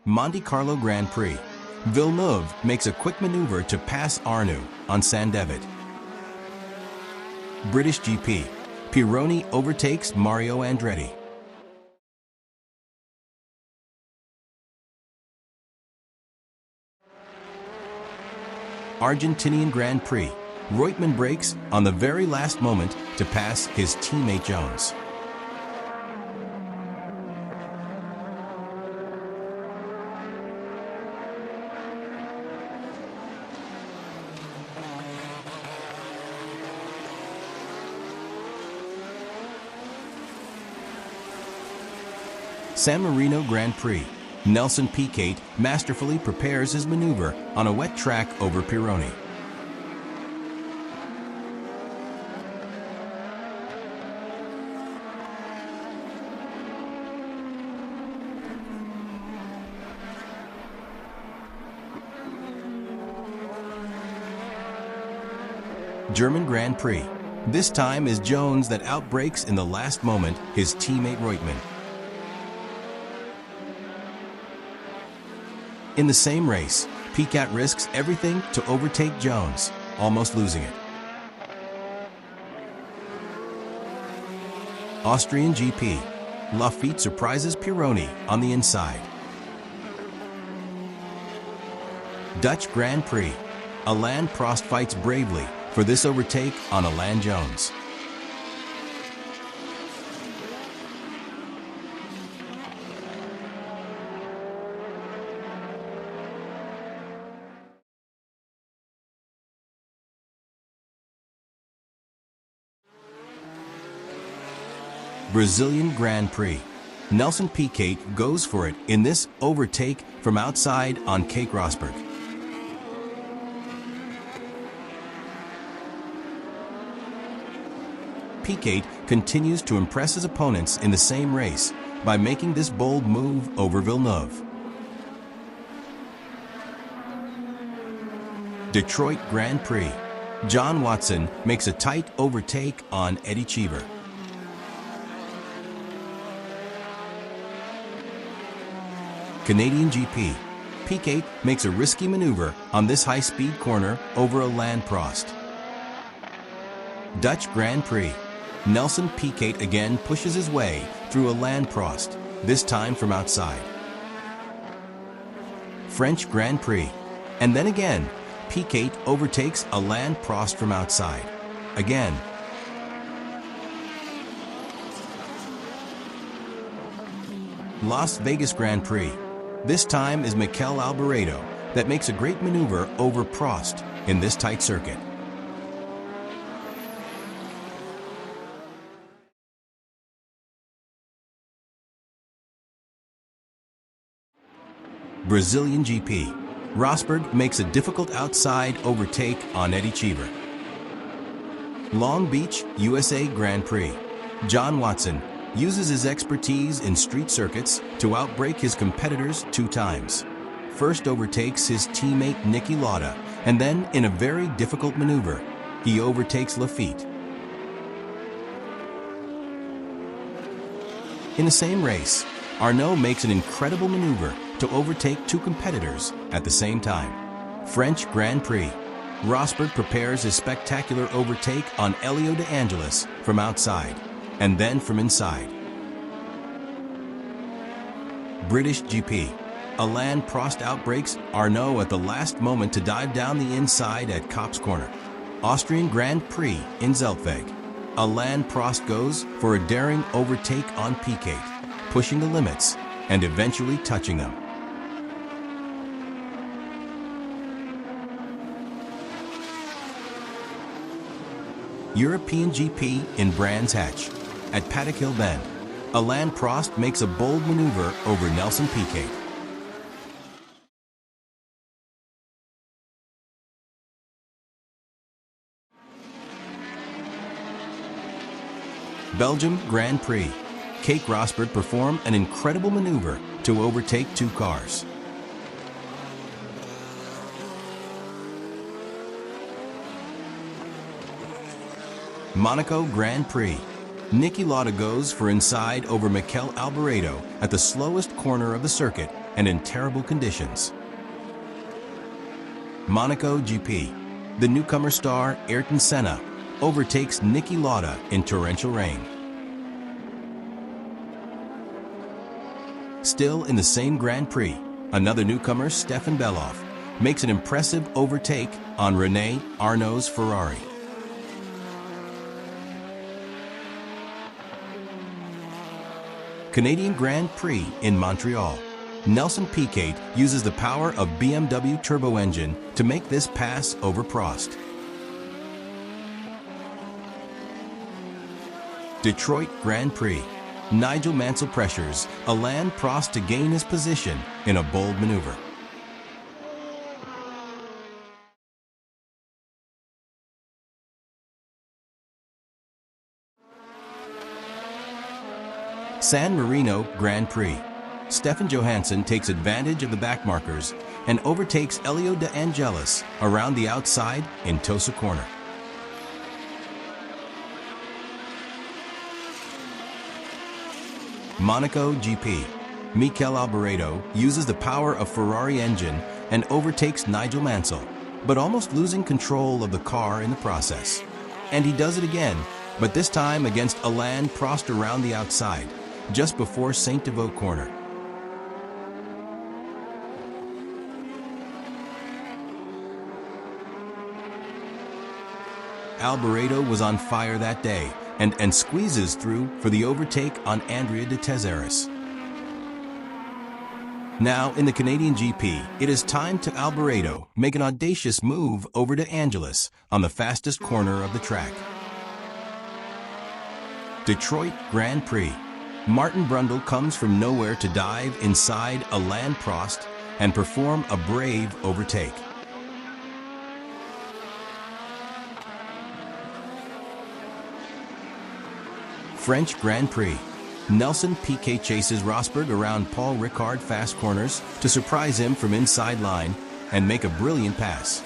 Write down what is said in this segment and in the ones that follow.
Monte Carlo Grand Prix. Villeneuve makes a quick maneuver to pass Arnoux on Saint-David. British GP. Pironi overtakes Mario Andretti. Argentinian Grand Prix. Reutemann brakes on the very last moment to pass his teammate Jones. San Marino Grand Prix. Nelson Piquet masterfully prepares his maneuver on a wet track over Pironi. German Grand Prix. This time is Jones that outbrakes in the last moment his teammate Reutemann. In the same race, Piquet risks everything to overtake Jones, almost losing it. Austrian GP. Lafitte surprises Pironi on the inside. Dutch Grand Prix. Alain Prost fights bravely for this overtake on Alain Jones. Brazilian Grand Prix. Nelson Piquet goes for it in this overtake from outside on Keke Rosberg. Piquet continues to impress his opponents in the same race by making this bold move over Villeneuve. Detroit Grand Prix. John Watson makes a tight overtake on Eddie Cheever. Canadian GP. Piquet makes a risky maneuver on this high-speed corner over Alain Prost. Dutch Grand Prix. Nelson Piquet again pushes his way through Alain Prost, this time from outside. French Grand Prix. And then again, Piquet overtakes Alain Prost from outside. Again. Las Vegas Grand Prix. This time is Mikel Alboreto that makes a great maneuver over Prost in this tight circuit. Brazilian GP. Rosberg makes a difficult outside overtake on Eddie Cheever. Long Beach, USA Grand Prix. John Watson uses his expertise in street circuits to outbrake his competitors 2 times. First overtakes his teammate Niki Lauda, and then in a very difficult maneuver, he overtakes Lafitte. In the same race, Arnoux makes an incredible maneuver to overtake 2 competitors at the same time. French Grand Prix. Rosberg prepares his spectacular overtake on Elio De Angelis from outside, and then from inside. British GP. Alain Prost outbrakes Arnoux at the last moment to dive down the inside at Kopp's Corner. Austrian Grand Prix in Zeltweg. Alain Prost goes for a daring overtake on Piquet, pushing the limits and eventually touching them. European GP in Brands Hatch. At Paddock Hill Bend, Alain Prost makes a bold maneuver over Nelson Piquet. Belgium Grand Prix. Keke Rosberg performed an incredible maneuver to overtake 2 cars. Monaco Grand Prix. Niki Lauda goes for inside over Mikel Alboreto at the slowest corner of the circuit and in terrible conditions. Monaco GP. The newcomer star Ayrton Senna overtakes Niki Lauda in torrential rain. Still in the same Grand Prix, another newcomer, Stefan Beloff, makes an impressive overtake on René Arnoux' Ferrari. Canadian Grand Prix in Montreal. Nelson Piquet uses the power of BMW turbo engine to make this pass over Prost. Detroit Grand Prix. Nigel Mansell pressures Alain Prost to gain his position in a bold maneuver. San Marino Grand Prix. Stefan Johansson takes advantage of the backmarkers and overtakes Elio De Angelis around the outside in Tosa Corner. Monaco GP. Mikel Alboreto uses the power of Ferrari engine and overtakes Nigel Mansell, but almost losing control of the car in the process. And he does it again, but this time against Alain Prost around the outside, just before Saint-Devote Corner. Alboreto was on fire that day and squeezes through for the overtake on Andrea de Tezeris. Now in the Canadian GP, it is time to Alboreto make an audacious move over De Angelis on the fastest corner of the track. Detroit Grand Prix. Martin Brundle comes from nowhere to dive inside Alain Prost and perform a brave overtake. French Grand Prix. Nelson Piquet chases Rosberg around Paul Ricard fast corners to surprise him from inside line and make a brilliant pass.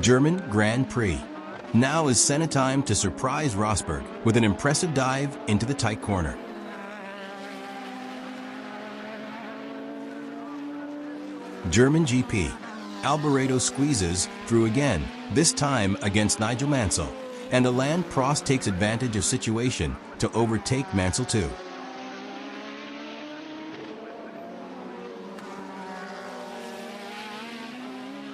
German Grand Prix. Now is Senna time to surprise Rosberg with an impressive dive into the tight corner. German GP. Alboreto squeezes through again, this time against Nigel Mansell, and Alain Prost takes advantage of situation to overtake Mansell too.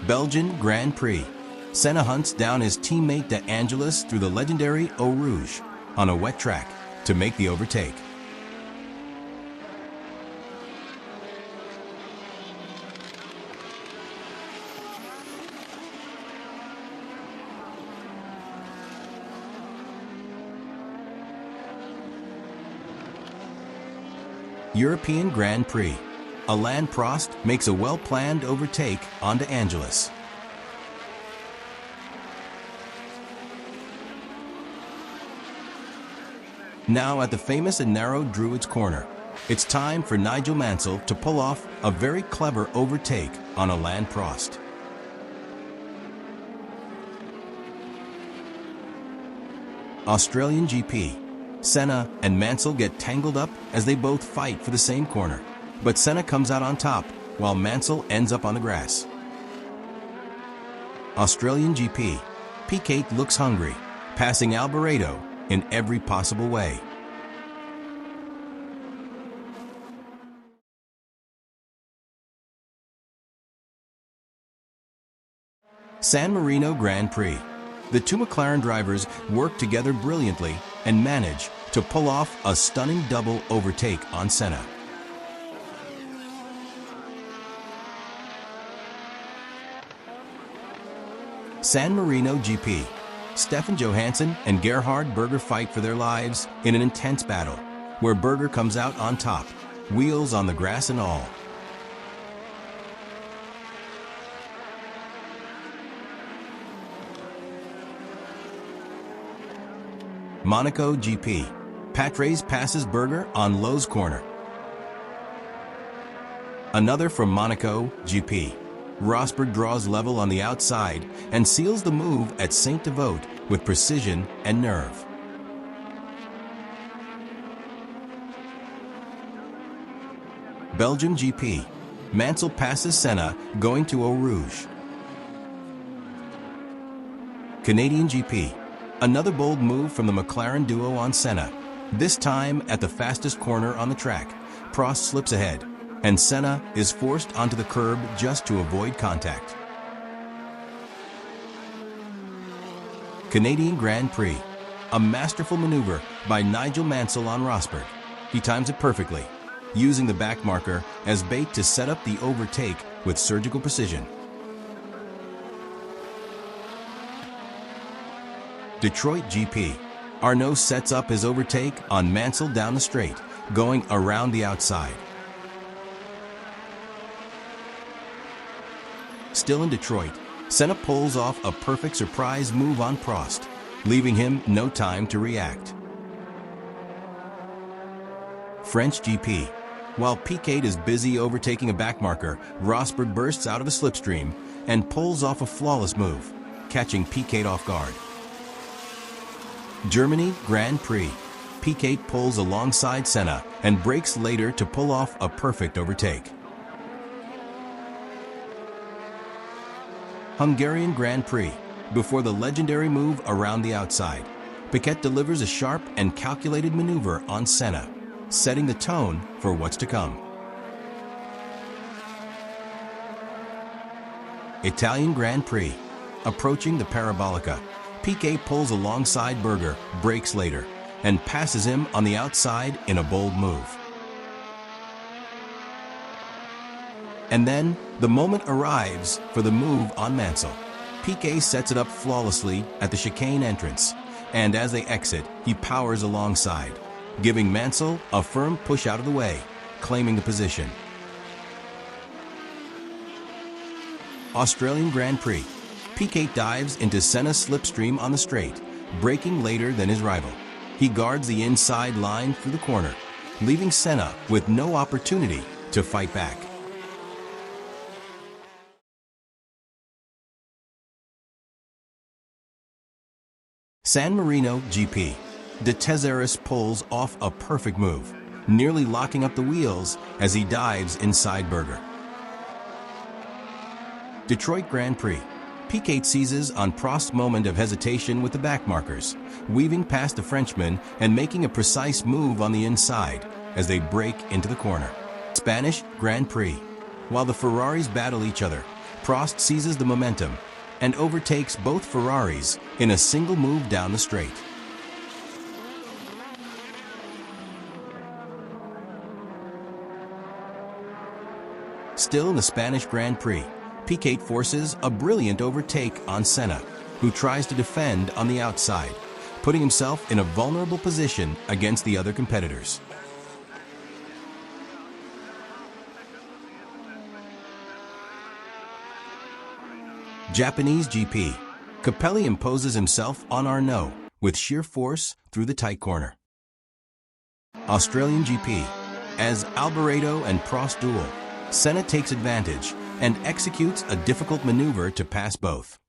Belgian Grand Prix. Senna hunts down his teammate De Angelis through the legendary Eau Rouge on a wet track to make the overtake. European Grand Prix. Alain Prost makes a well-planned overtake on De Angelis. Now at the famous and narrow Druids Corner, it's time for Nigel Mansell to pull off a very clever overtake on Alain Prost. Australian GP. Senna and Mansell get tangled up as they both fight for the same corner, but Senna comes out on top while Mansell ends up on the grass. Australian GP. Piquet looks hungry, passing Alboreto in every possible way. San Marino Grand Prix. The two McLaren drivers work together brilliantly and manage to pull off a stunning double overtake on Senna. San Marino GP. Stefan Johansson and Gerhard Berger fight for their lives in an intense battle, where Berger comes out on top, wheels on the grass and all. Monaco GP. Patrese passes Berger on Lowe's corner. Another from Monaco GP. Rosberg draws level on the outside and seals the move at Saint-Devote with precision and nerve. Belgium GP. Mansell passes Senna, going to Eau Rouge. Canadian GP. Another bold move from the McLaren duo on Senna. This time at the fastest corner on the track. Prost slips ahead, and Senna is forced onto the curb just to avoid contact. Canadian Grand Prix. A masterful maneuver by Nigel Mansell on Rosberg. He times it perfectly, using the back marker as bait to set up the overtake with surgical precision. Detroit GP. Arnaud sets up his overtake on Mansell down the straight, going around the outside. Still in Detroit, Senna pulls off a perfect surprise move on Prost, leaving him no time to react. French GP. While Piquet is busy overtaking a backmarker, Rosberg bursts out of a slipstream and pulls off a flawless move, catching Piquet off guard. Germany Grand Prix. Piquet pulls alongside Senna and brakes later to pull off a perfect overtake. Hungarian Grand Prix. Before the legendary move around the outside, Piquet delivers a sharp and calculated maneuver on Senna, setting the tone for what's to come. Italian Grand Prix. Approaching the Parabolica, Piquet pulls alongside Berger, brakes later, and passes him on the outside in a bold move. And then, the moment arrives for the move on Mansell. Piquet sets it up flawlessly at the chicane entrance, and as they exit, he powers alongside, giving Mansell a firm push out of the way, claiming the position. Australian Grand Prix. Piquet dives into Senna's slipstream on the straight, braking later than his rival. He guards the inside line through the corner, leaving Senna with no opportunity to fight back. San Marino GP. De Cesaris pulls off a perfect move, nearly locking up the wheels as he dives inside Berger. Detroit Grand Prix. Piquet seizes on Prost's moment of hesitation with the back markers, weaving past the Frenchman and making a precise move on the inside as they break into the corner. Spanish Grand Prix. While the Ferraris battle each other, Prost seizes the momentum and overtakes both Ferraris in a single move down the straight. Still in the Spanish Grand Prix, Piquet forces a brilliant overtake on Senna, who tries to defend on the outside, putting himself in a vulnerable position against the other competitors. Japanese GP. Capelli imposes himself on Arnaud with sheer force through the tight corner. Australian GP. As Alboreto and Prost duel, Senna takes advantage and executes a difficult maneuver to pass both.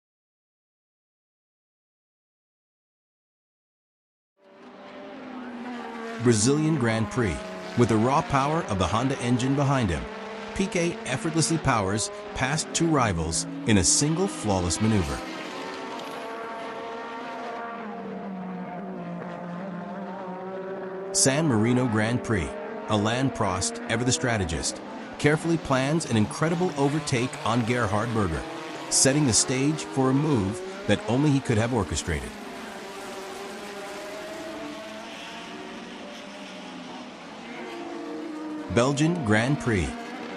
Brazilian Grand Prix. With the raw power of the Honda engine behind him, Piquet effortlessly powers past two rivals in a single flawless maneuver. San Marino Grand Prix. Alain Prost, ever the strategist, carefully plans an incredible overtake on Gerhard Berger, setting the stage for a move that only he could have orchestrated. Belgian Grand Prix.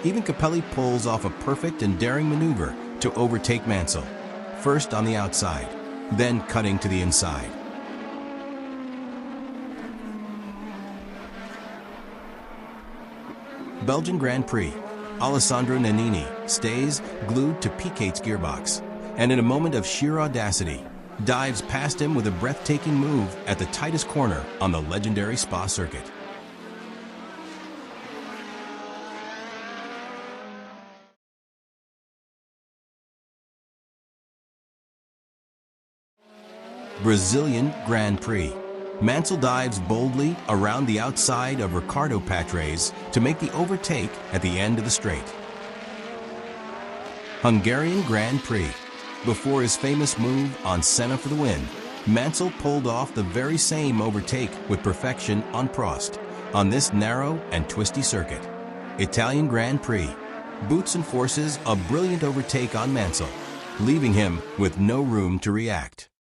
Even Capelli pulls off a perfect and daring maneuver to overtake Mansell, first on the outside, then cutting to the inside. Belgian Grand Prix. Alessandro Nannini stays glued to Piquet's gearbox, and in a moment of sheer audacity, dives past him with a breathtaking move at the tightest corner on the legendary Spa circuit. Brazilian Grand Prix. Mansell dives boldly around the outside of Ricardo Patrese to make the overtake at the end of the straight. Hungarian Grand Prix. Before his famous move on Senna for the win, Mansell pulled off the very same overtake with perfection on Prost on this narrow and twisty circuit. Italian Grand Prix. Boutsen forces a brilliant overtake on Mansell, leaving him with no room to react.